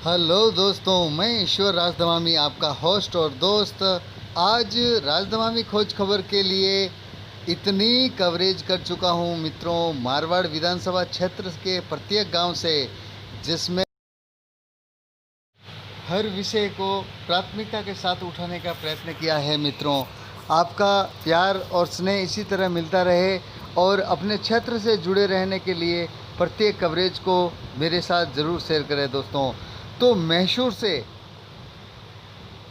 Hello दोस्तों, मैं ईश्वर राजधमामी आपका होस्ट और दोस्त। आज राजधमामी खोज खबर के लिए इतनी कवरेज कर चुका हूँ मित्रों, मारवाड़ विधानसभा क्षेत्र के प्रत्येक गांव से, जिसमें हर विषय को प्राथमिकता के साथ उठाने का प्रयत्न किया है। मित्रों, आपका प्यार और स्नेह इसी तरह मिलता रहे और अपने क्षेत्र से जुड़े रहने के लिए प्रत्येक कवरेज को मेरे साथ ज़रूर शेयर करें दोस्तों। तो मैसूर से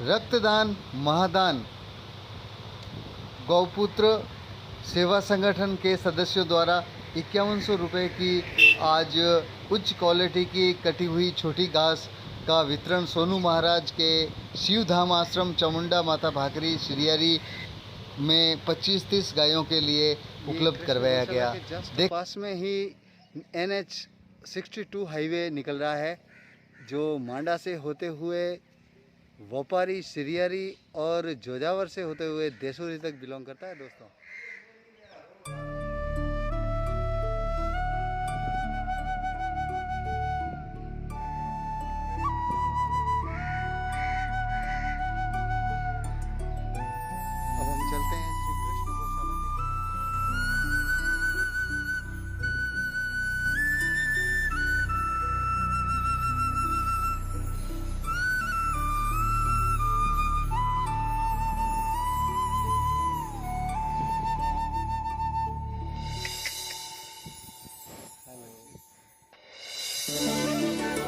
रक्तदान महादान गौपुत्र सेवा संगठन के सदस्यों द्वारा 5100 रुपये की आज उच्च क्वालिटी की कटी हुई छोटी घास का वितरण सोनू महाराज के शिवधाम आश्रम चामुंडा माता भाकरी सिरियारी में 25-30 गायों के लिए उपलब्ध करवाया गया। देख पास में ही NH 62 हाईवे निकल रहा है, जो मांडा से होते हुए व्यापारी सिरियारी और जोजावर से होते हुए देसूरी तक बिलोंग करता है दोस्तों। अब हम चलते हैं श्री कृष्ण गौशाला के।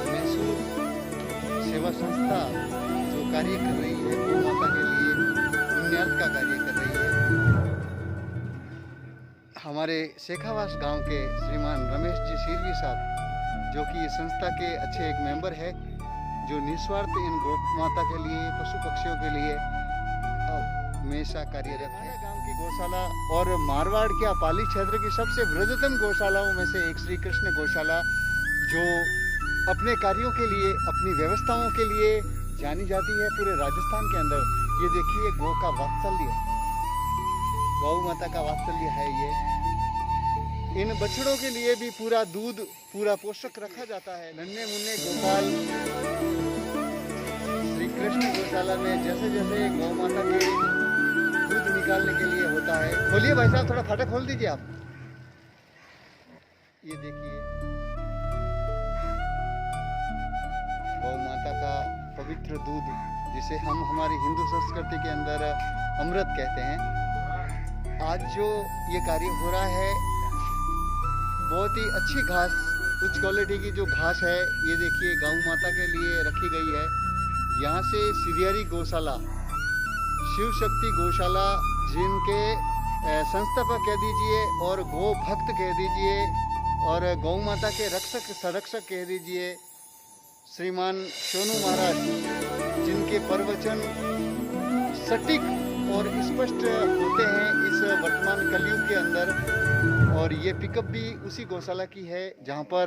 मैसूर सेवा संस्था जो कार्य कर रही है गौ माता के लिए पुण्यार्थ का कार्य कर रही है, हमारे शेखावास गांव के श्रीमान रमेश जी सिरवी साहब, जो कि संस्था के अच्छे एक मेंबर है, जो निस्वार्थ इन गौ माता के लिए पशु पक्षियों के लिए हमेशा कार्यरत है। गांव की गौशाला और मारवाड़ के पाली क्षेत्र की सबसे वृद्धतम गौशालाओं में से एक श्री कृष्ण गौशाला, जो अपने कार्यों के लिए अपनी व्यवस्थाओं के लिए जानी जाती है पूरे राजस्थान के अंदर। ये देखिए गौ का वात्सल्य, गौ माता का वात्सल्य है ये। इन बछड़ों के लिए भी पूरा दूध पूरा पोषक रखा जाता है। नन्हे मुन्ने गोपाल श्री कृष्ण गौशाला में जैसे जैसे गौ माता के दूध निकालने के लिए होता है। खोलिए भाई साहब, थोड़ा फाटक खोल दीजिए आप। ये देखिए गौ माता का पवित्र दूध, जिसे हम हमारी हिंदू संस्कृति के अंदर अमृत कहते हैं। आज जो ये कार्य हो रहा है, बहुत ही अच्छी घास, उच्च क्वालिटी की जो घास है, ये देखिए गौ माता के लिए रखी गई है। यहाँ से सिरियारी गौशाला, शिव शक्ति गौशाला, जिनके संस्थापक कह दीजिए और गौ भक्त कह दीजिए और गौ माता के रक्षक संरक्षक कह दीजिए, श्रीमान सोनू महाराज, जिनके प्रवचन सटीक और स्पष्ट होते हैं इस वर्तमान कलयुग के अंदर। और ये पिकअप भी उसी गौशाला की है, जहाँ पर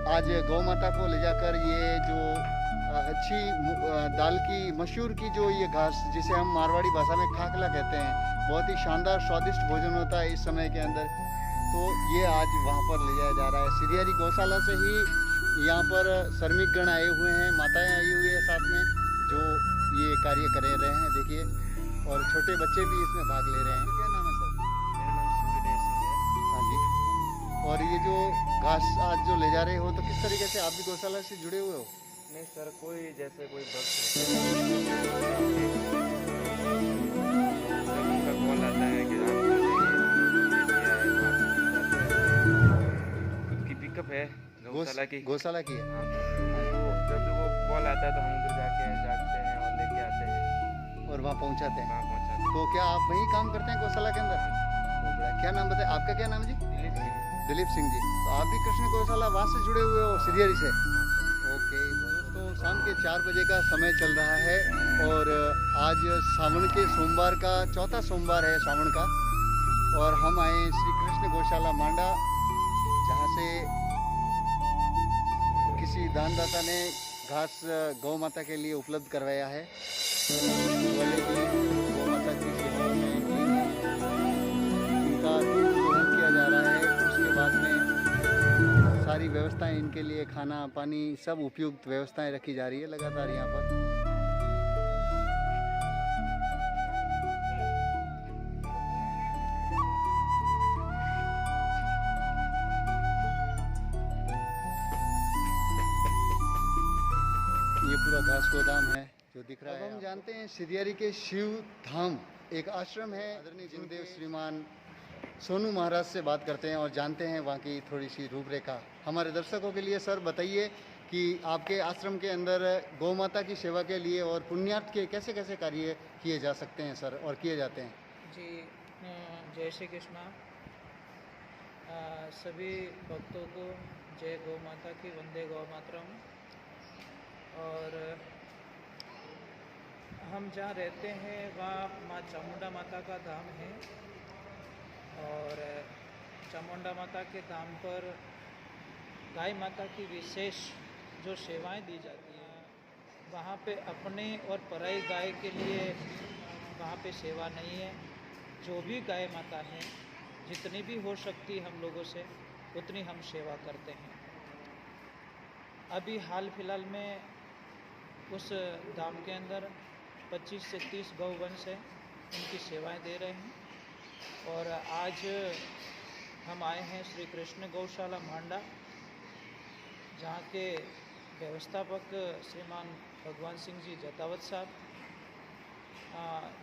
आज गौ माता को ले जाकर ये जो अच्छी दाल की मशहूर की जो ये घास, जिसे हम मारवाड़ी भाषा में खाकला कहते हैं, बहुत ही शानदार स्वादिष्ट भोजन होता है इस समय के अंदर। तो ये आज वहाँ पर ले जाया जा रहा है। सिरियारी गौशाला से ही यहाँ पर श्रमिक गण आए हुए हैं, माताएं आई हुई है साथ में, जो ये कार्य कर रहे हैं देखिए, और छोटे बच्चे भी इसमें भाग ले रहे हैं। क्या नाम है सर? मेरा नाम सूर्यदेव सिंह है। हाँ जी। और ये जो घास आज जो ले जा रहे हो, तो किस तरीके से आप भी गौशाला से जुड़े हुए हो? नहीं सर, कोई जैसे कोई भक्त जब उनका कॉल आता है कि आप आ जाइए, ये दिया है, तो आप खुद की पिकअप है गौशाला की है। है। हाँ, तो जब वो कॉल आता है तो हम उधर जाते हैं और लेके आते हैं और वहाँ पहुँचाते हैं। वहाँ पहुँचाते हैं। तो क्या आप वहीं काम करते हैं गौशाला के अंदर? तो बड़ा, क्या नाम बताए आपका? क्या नाम है जी? दिलीप सिंह। दिलीप सिंह जी। तो आप भी कृष्ण गौशाला वहाँ से जुड़े हुए हो, सिरियारी से? ओके दोस्तों, शाम के 4 बजे का समय चल रहा है और आज सावन के सोमवार का चौथा सोमवार है सावन का, और हम आए श्री कृष्ण गौशाला मांडा, जहाँ से किसी दानदाता ने घास गौ माता के लिए उपलब्ध करवाया है। वाले भी गौ माता की सेवा में लीन हैं। इनका दूध दोहन किया जा रहा है, उसके बाद में सारी व्यवस्थाएं इनके लिए, खाना पानी सब उपयुक्त व्यवस्थाएं रखी जा रही है लगातार यहाँ पर। ये पूरा घास गोदाम है जो दिख रहा है। हम जानते हैं सिरियारी के शिव धाम एक आश्रम है। आदरणीय जिनदेव श्रीमान सोनू महाराज से बात करते हैं और जानते हैं वहाँ की थोड़ी सी रूपरेखा हमारे दर्शकों के लिए। सर बताइए कि आपके आश्रम के अंदर गौ माता की सेवा के लिए और पुण्यार्थ के कैसे कैसे कार्य किए जा सकते हैं सर, और किए जाते हैं? जी, जय श्री कृष्णा। सभी भक्तों को जय गौ माता की, वंदे गौ मातरम। और हम जहाँ रहते हैं वहाँ माँ चामुंडा माता का धाम है, और चामुंडा माता के धाम पर गाय माता की विशेष जो सेवाएं दी जाती हैं, वहाँ पे अपने और पराई गाय के लिए वहाँ पे सेवा नहीं है। जो भी गाय माता हैं, जितनी भी हो सकती हम लोगों से उतनी हम सेवा करते हैं। अभी हाल फिलहाल में उस धाम के अंदर 25 से 30 गौवंश है, उनकी सेवाएं दे रहे हैं। और आज हम आए हैं श्री कृष्ण गौशाला मांडा, जहाँ के व्यवस्थापक श्रीमान भगवान सिंह जी जतावत साहब,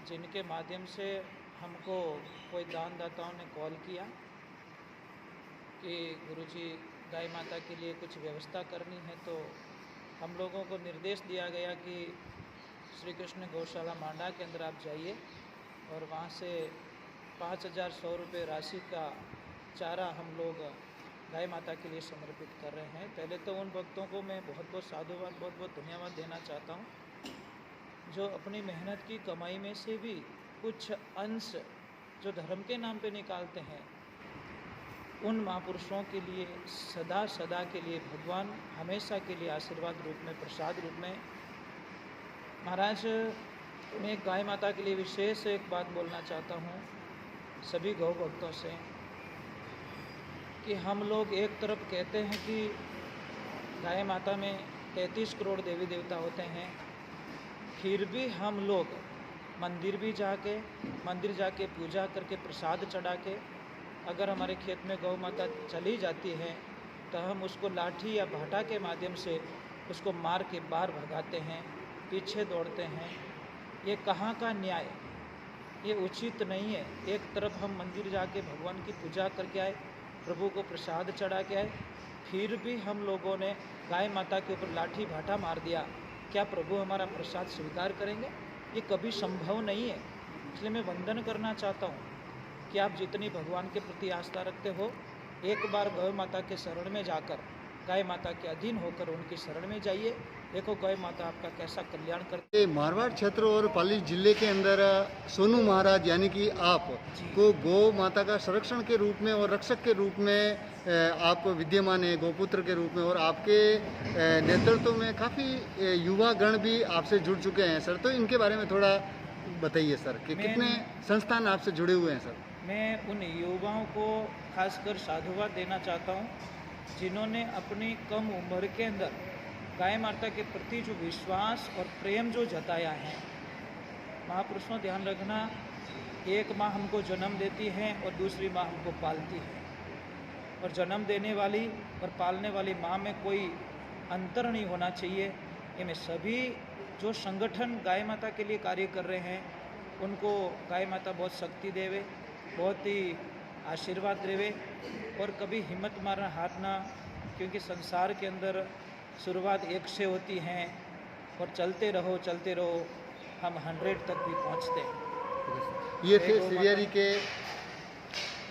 जिनके माध्यम से हमको कोई दानदाताओं ने कॉल किया कि गुरुजी गाय माता के लिए कुछ व्यवस्था करनी है, तो हम लोगों को निर्देश दिया गया कि श्री कृष्ण गौशाला मांडा के अंदर आप जाइए और वहाँ से 5100 रुपये राशि का चारा हम लोग गाय माता के लिए समर्पित कर रहे हैं। पहले तो उन भक्तों को मैं बहुत बहुत साधुवाद, बहुत बहुत धन्यवाद देना चाहता हूँ, जो अपनी मेहनत की कमाई में से भी कुछ अंश जो धर्म के नाम पे निकालते हैं। उन महापुरुषों के लिए सदा सदा के लिए भगवान हमेशा के लिए आशीर्वाद रूप में, प्रसाद रूप में। महाराज, मैं गाय माता के लिए विशेष एक बात बोलना चाहता हूँ सभी गौ भक्तों से, कि हम लोग एक तरफ कहते हैं कि गाय माता में 33 करोड़ देवी देवता होते हैं, फिर भी हम लोग मंदिर जाके पूजा करके प्रसाद चढ़ा के अगर हमारे खेत में गौ माता चली जाती है तो हम उसको लाठी या भाटा के माध्यम से उसको मार के बाहर भगाते हैं, पीछे दौड़ते हैं। ये कहाँ का न्याय? ये उचित नहीं है। एक तरफ हम मंदिर जाके भगवान की पूजा करके आए, प्रभु को प्रसाद चढ़ा के आए, फिर भी हम लोगों ने गाय माता के ऊपर लाठी भाटा मार दिया। क्या प्रभु हमारा प्रसाद स्वीकार करेंगे? ये कभी संभव नहीं है। इसलिए मैं वंदन करना चाहता हूँ कि आप जितनी भगवान के प्रति आस्था रखते हो, एक बार गौ माता के शरण में जाकर, गाय माता के अधीन होकर उनकी शरण में जाइए। देखो गाय माता आपका कैसा कल्याण करती है। मारवाड़ क्षेत्र और पाली जिले के अंदर सोनू महाराज यानी कि आप को गौ माता का संरक्षण के रूप में और रक्षक के रूप में आप विद्यमान है, गौपुत्र के रूप में, और आपके नेतृत्व में काफ़ी युवा गण भी आपसे जुड़ चुके हैं सर। तो इनके बारे में थोड़ा बताइए सर कि कितने संस्थान आपसे जुड़े हुए हैं सर? मैं उन युवाओं को खासकर साधुवाद देना चाहता हूँ जिन्होंने अपनी कम उम्र के अंदर गाय माता के प्रति जो विश्वास और प्रेम जो जताया है। महापुरुषों, ध्यान रखना, एक माँ हमको जन्म देती है और दूसरी माँ हमको पालती है, और जन्म देने वाली और पालने वाली माँ में कोई अंतर नहीं होना चाहिए। ये मैं सभी जो संगठन गाय माता के लिए कार्य कर रहे हैं उनको गाय माता बहुत शक्ति देवे, बहुत ही आशीर्वाद देवे, और कभी हिम्मत मारना हाथ ना, क्योंकि संसार के अंदर शुरुआत 1 से होती है और चलते रहो हम 100 तक भी पहुंचते हैं। ये थे सिरियारी के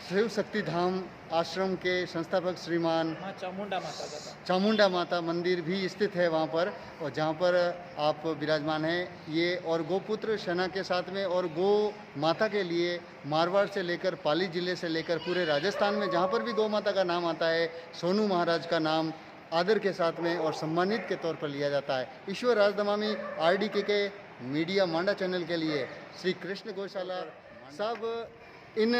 शिव शक्ति धाम आश्रम के संस्थापक श्रीमान माँ चामुंडा माता का धाम। चामुंडा माता मंदिर भी स्थित है वहाँ पर, और जहाँ पर आप विराजमान हैं ये, और गोपुत्र सेना के साथ में, और गो माता के लिए मारवाड़ से लेकर पाली जिले से लेकर पूरे राजस्थान में जहाँ पर भी गौ माता का नाम आता है, सोनू महाराज का नाम आदर के साथ में और सम्मानित के तौर पर लिया जाता है। ईश्वर राजदमामी RDK के मीडिया मांडा चैनल के लिए श्री कृष्ण गौशाला सब इन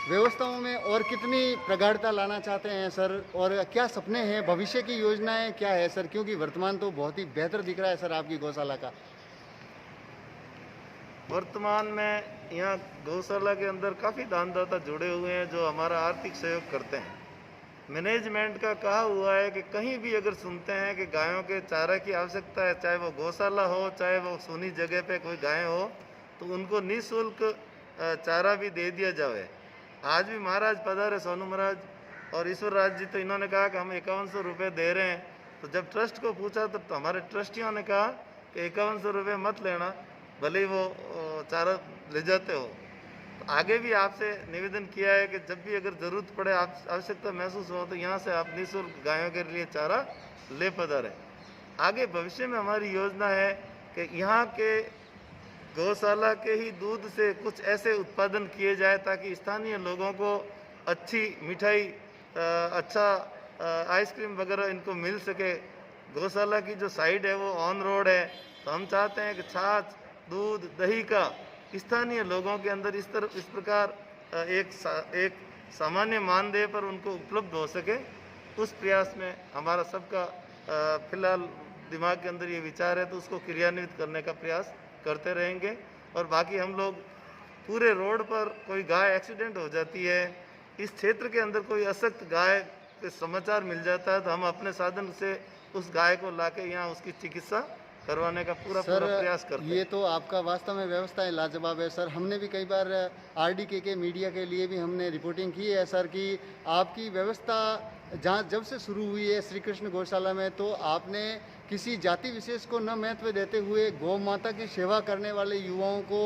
व्यवस्थाओं में और कितनी प्रगाढ़ता लाना चाहते हैं सर, और क्या सपने हैं, भविष्य की योजनाएं क्या है सर, क्योंकि वर्तमान तो बहुत ही बेहतर दिख रहा है सर आपकी गौशाला का। वर्तमान में यहाँ गौशाला के अंदर काफ़ी दानदाता जुड़े हुए हैं जो हमारा आर्थिक सहयोग करते हैं। मैनेजमेंट का कहा हुआ है कि कहीं भी अगर सुनते हैं कि गायों के चारा की आवश्यकता है, चाहे वो गौशाला हो चाहे वो सुनी जगह पे कोई गाय हो, तो उनको निःशुल्क चारा भी दे दिया जाए। आज भी महाराज पधारे, सोनू महाराज और ईश्वर राज जी, तो इन्होंने कहा कि हम 5100 रुपये दे रहे हैं। तो जब ट्रस्ट को पूछा तो हमारे ट्रस्टियों ने कहा कि 5100 रुपये मत लेना, भले ही वो चारा ले जाते हो। तो आगे भी आपसे निवेदन किया है कि जब भी अगर ज़रूरत पड़े, आप आवश्यकता महसूस हो, तो यहाँ से आप निःशुल्क गायों के लिए चारा ले पधारें। आगे भविष्य में हमारी योजना है कि यहाँ के गौशाला के ही दूध से कुछ ऐसे उत्पादन किए जाए ताकि स्थानीय लोगों को अच्छी मिठाई, अच्छा आइसक्रीम वगैरह इनको मिल सके। गौशाला की जो साइड है वो ऑन रोड है, तो हम चाहते हैं कि छाछ, दूध, दही का स्थानीय लोगों के अंदर इस प्रकार एक सामान्य मानदेय पर उनको उपलब्ध हो सके। उस प्रयास में हमारा सबका फिलहाल दिमाग के अंदर ये विचार है, तो उसको क्रियान्वित करने का प्रयास करते रहेंगे। और बाकी हम लोग पूरे रोड पर कोई गाय एक्सीडेंट हो जाती है, इस क्षेत्र के अंदर कोई असक्त गाय के समाचार मिल जाता है, तो हम अपने साधन से उस गाय को लाके यहाँ उसकी चिकित्सा करवाने का पूरा प्रयास करते हैं। ये तो आपका वास्तव में व्यवस्था लाजवाब है सर। हमने भी कई बार आरडीके के मीडिया के लिए भी हमने रिपोर्टिंग की है सर कि आपकी व्यवस्था जहाँ जब से शुरू हुई है श्री कृष्ण गौशाला में, तो आपने किसी जाति विशेष को न महत्व देते हुए गौ माता की सेवा करने वाले युवाओं को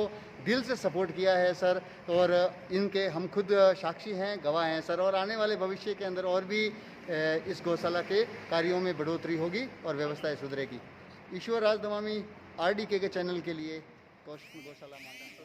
दिल से सपोर्ट किया है सर, और इनके हम खुद साक्षी हैं, गवाह हैं सर। और आने वाले भविष्य के अंदर और भी इस गौशाला के कार्यों में बढ़ोतरी होगी और व्यवस्थाएं सुधरेगी। ईश्वर राज दमामी, आरडीके के चैनल के लिए, गौशाला मांडा।